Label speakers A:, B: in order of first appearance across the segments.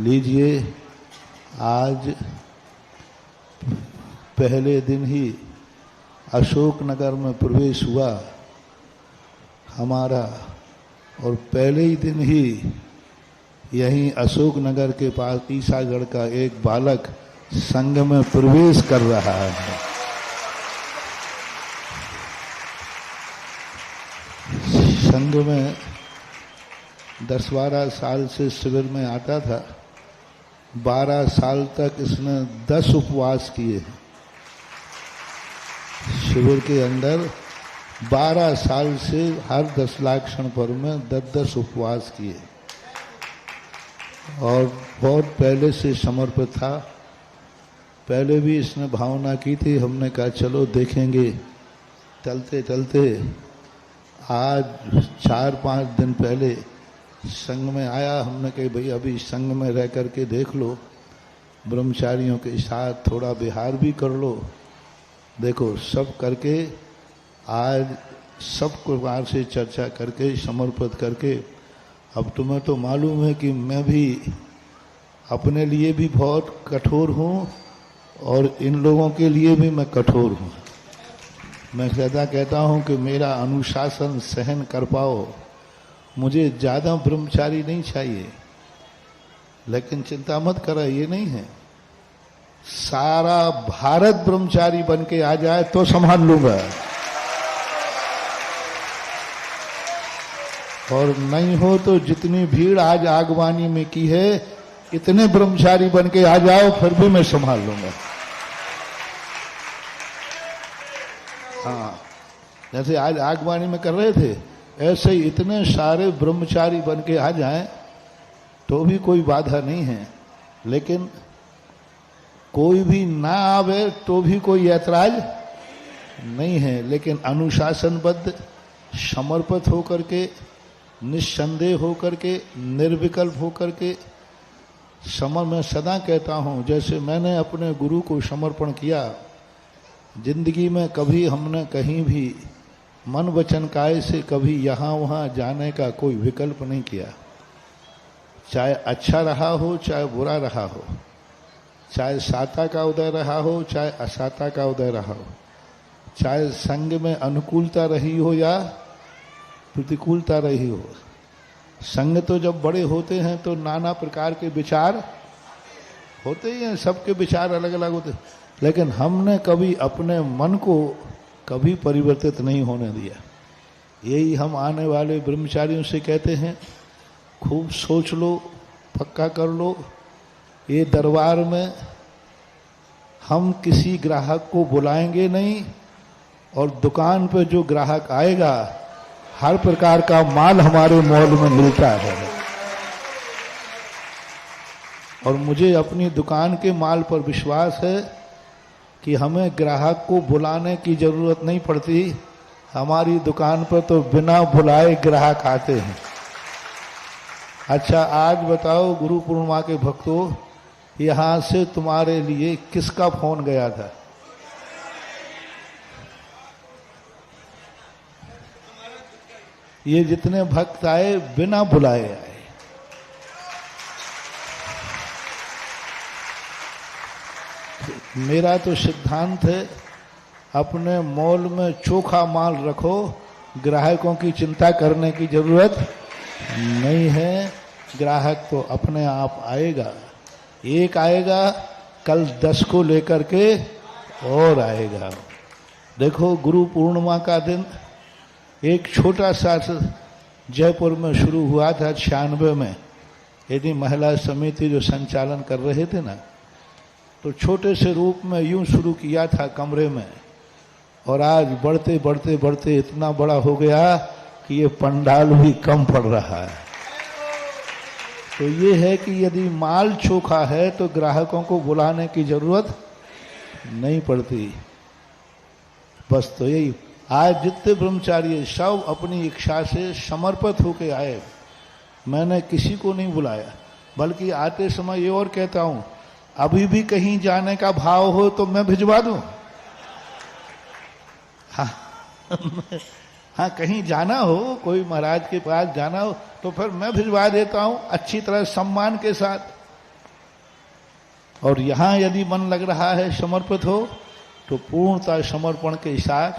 A: लीजिए, आज पहले दिन ही अशोकनगर में प्रवेश हुआ हमारा, और पहले ही दिन ही यहीं अशोकनगर के पास ईसागढ़ का एक बालक संघ में प्रवेश कर रहा है। संघ में 10-12 साल से शिविर में आता था। 12 साल तक इसने 10 उपवास किए। शिविर के अंदर 12 साल से हर 10 लाख क्षण पर में 10-10 उपवास किए, और बहुत पहले से समर्पित था। पहले भी इसने भावना की थी, हमने कहा चलो देखेंगे। चलते चलते आज 4-5 दिन पहले संघ में आया। हमने कहा भाई अभी संघ में रह करके देख लो, ब्रह्मचारियों के साथ थोड़ा विहार भी कर लो। देखो सब करके आज सब कुमार से चर्चा करके समर्पित करके, अब तुम्हें तो मालूम है कि मैं भी अपने लिए भी बहुत कठोर हूँ और इन लोगों के लिए भी मैं कठोर हूँ। मैं ज़्यादा कहता हूँ कि मेरा अनुशासन सहन कर पाओ, मुझे ज़्यादा ब्रह्मचारी नहीं चाहिए। लेकिन चिंता मत करो, ये नहीं है सारा भारत ब्रह्मचारी बन के आ जाए तो संभाल लूंगा, और नहीं हो तो जितनी भीड़ आज आगवानी में की है, इतने ब्रह्मचारी बन के आ जाओ, फिर भी मैं संभाल लूंगा। हाँ, जैसे आज आगवानी में कर रहे थे, ऐसे ही इतने सारे ब्रह्मचारी बन के आ जाएं तो भी कोई बाधा नहीं है। लेकिन कोई भी ना आवे तो भी कोई ऐतराज नहीं है। लेकिन अनुशासनबद्ध, समर्पित होकर के, निस्संदेह होकर के, निर्विकल्प होकर के मैं सदा कहता हूँ, जैसे मैंने अपने गुरु को समर्पण किया, जिंदगी में कभी हमने कहीं भी मन वचन काय से कभी यहाँ वहाँ जाने का कोई विकल्प नहीं किया। चाहे अच्छा रहा हो, चाहे बुरा रहा हो, चाहे साता का उदय रहा हो, चाहे असाता का उदय रहा हो, चाहे संग में अनुकूलता रही हो या प्रतिकूलता रही हो। संग तो जब बड़े होते हैं तो नाना प्रकार के विचार होते ही हैं, सबके विचार अलग अलग होते हैं। लेकिन हमने कभी अपने मन को कभी परिवर्तित नहीं होने दिया। यही हम आने वाले ब्रह्मचारियों से कहते हैं, खूब सोच लो, पक्का कर लो। ये दरबार में हम किसी ग्राहक को बुलाएंगे नहीं, और दुकान पे जो ग्राहक आएगा हर प्रकार का माल हमारे मॉल में मिलता है, और मुझे अपनी दुकान के माल पर विश्वास है कि हमें ग्राहक को बुलाने की जरूरत नहीं पड़ती। हमारी दुकान पर तो बिना बुलाए ग्राहक आते हैं। अच्छा, आज बताओ गुरु पूर्णिमा के भक्तों, यहां से तुम्हारे लिए किसका फोन गया था? ये जितने भक्त आए बिना बुलाए आए। मेरा तो सिद्धांत है, अपने मॉल में चोखा माल रखो, ग्राहकों की चिंता करने की जरूरत नहीं है। ग्राहक तो अपने आप आएगा, एक आएगा, कल 10 को लेकर के और आएगा। देखो, गुरु पूर्णिमा का दिन एक छोटा सा जयपुर में शुरू हुआ था 96 में। यदि महिला समिति जो संचालन कर रहे थे ना, तो छोटे से रूप में यूं शुरू किया था कमरे में, और आज बढ़ते बढ़ते बढ़ते इतना बड़ा हो गया कि ये पंडाल भी कम पड़ रहा है। तो ये है कि यदि माल चोखा है तो ग्राहकों को बुलाने की जरूरत नहीं पड़ती। बस तो यही, आज जितने ब्रह्मचारी सब अपनी इच्छा से समर्पित होके आए। मैंने किसी को नहीं बुलाया, बल्कि आते समय ये और कहता हूं, अभी भी कहीं जाने का भाव हो तो मैं भिजवा दूं। हाँ हाँ, कहीं जाना हो, कोई महाराज के पास जाना हो तो फिर मैं भिजवा देता हूं, अच्छी तरह सम्मान के साथ। और यहाँ यदि मन लग रहा है समर्पित हो तो पूर्णतः समर्पण के साथ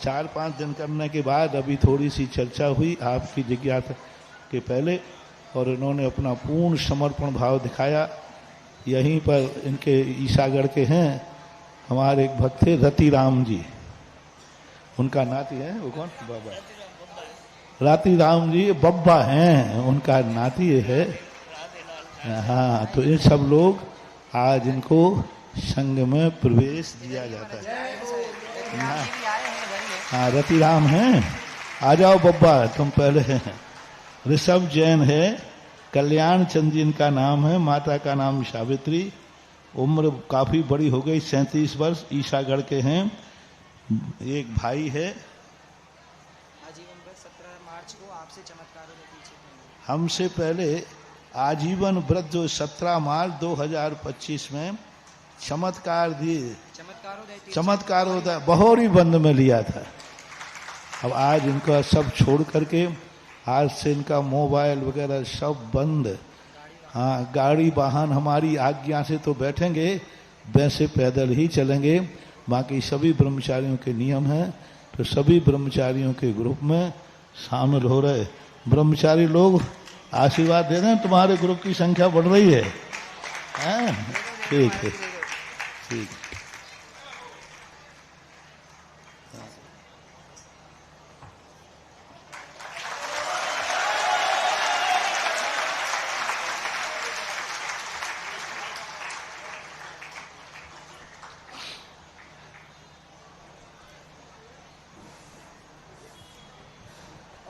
A: 4-5 दिन करने के बाद अभी थोड़ी सी चर्चा हुई आपकी जिज्ञासा के पहले, और इन्होंने अपना पूर्ण समर्पण भाव दिखाया। यहीं पर इनके ईसागढ़ के हैं हमारे एक भक्त थे रतिराम जी, उनका नाती है, वो कौन बाबा रतिराम जी बब्बा हैं, उनका नाती है। हाँ, तो ये सब लोग आज इनको संघ में प्रवेश दिया जाता है। हाँ, रतिराम हैं, आ जाओ बब्बा तुम पहले हैं। ऋषभ जैन है, कल्याण चंद जी इनका नाम है, माता का नाम सावित्री, उम्र काफी बड़ी हो गई, 37 वर्ष, ईसागढ़ के हैं। एक भाई है,
B: आजीवन व्रत 17 मार्च को आपसे चमत्कारों के पीछे
A: हमसे पहले आजीवन व्रत जो 17 मार्च 2025 में चमत्कारोदय बहोरी बंद में लिया था। अब आज इनका सब छोड़ करके आज से इनका मोबाइल वगैरह सब बंद। हाँ, गाड़ी वाहन हमारी आज्ञा से तो बैठेंगे, वैसे पैदल ही चलेंगे। बाकी सभी ब्रह्मचारियों के नियम हैं, तो सभी ब्रह्मचारियों के ग्रुप में शामिल हो रहे ब्रह्मचारी लोग आशीर्वाद दे रहे हैं, तुम्हारे ग्रुप की संख्या बढ़ रही है। ठीक है, ठीक।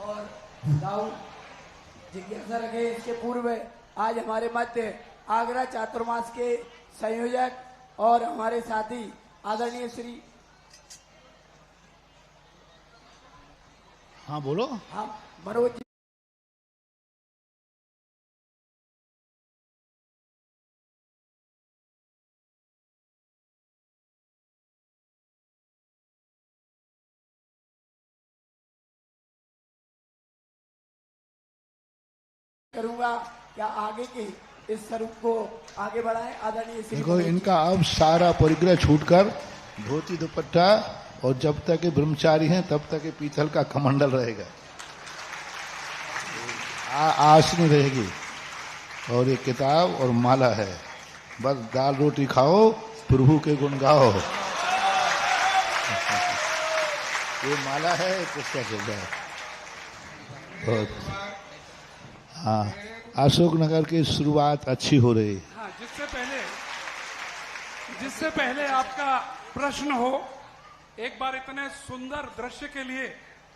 C: और राहुल जिज्ञासा रखे इसके पूर्व आज हमारे मध्य आगरा चातुर्मास के संयोजक और हमारे साथी आदरणीय श्री,
A: हाँ बोलो,
C: हाँ मनोज जी करूंगा क्या आगे के इस स्वरूप को आगे बढ़ाएं। आदरणीय श्री
A: देखो, इनका अब सारा परिग्रह छूटकर धोती दुपट्टा, और जब तक ये ब्रह्मचारी हैं तब तक ये पीतल का कमंडल रहेगा, आसनी रहेगी, और ये किताब और माला है। बस दाल रोटी खाओ, प्रभु के गुण गाओ। ये माला है, पुस्तक है बहुत। हाँ, अशोक नगर की शुरुआत अच्छी हो रही।
D: हाँ, जिससे पहले आपका प्रश्न हो, एक बार इतने सुंदर दृश्य के लिए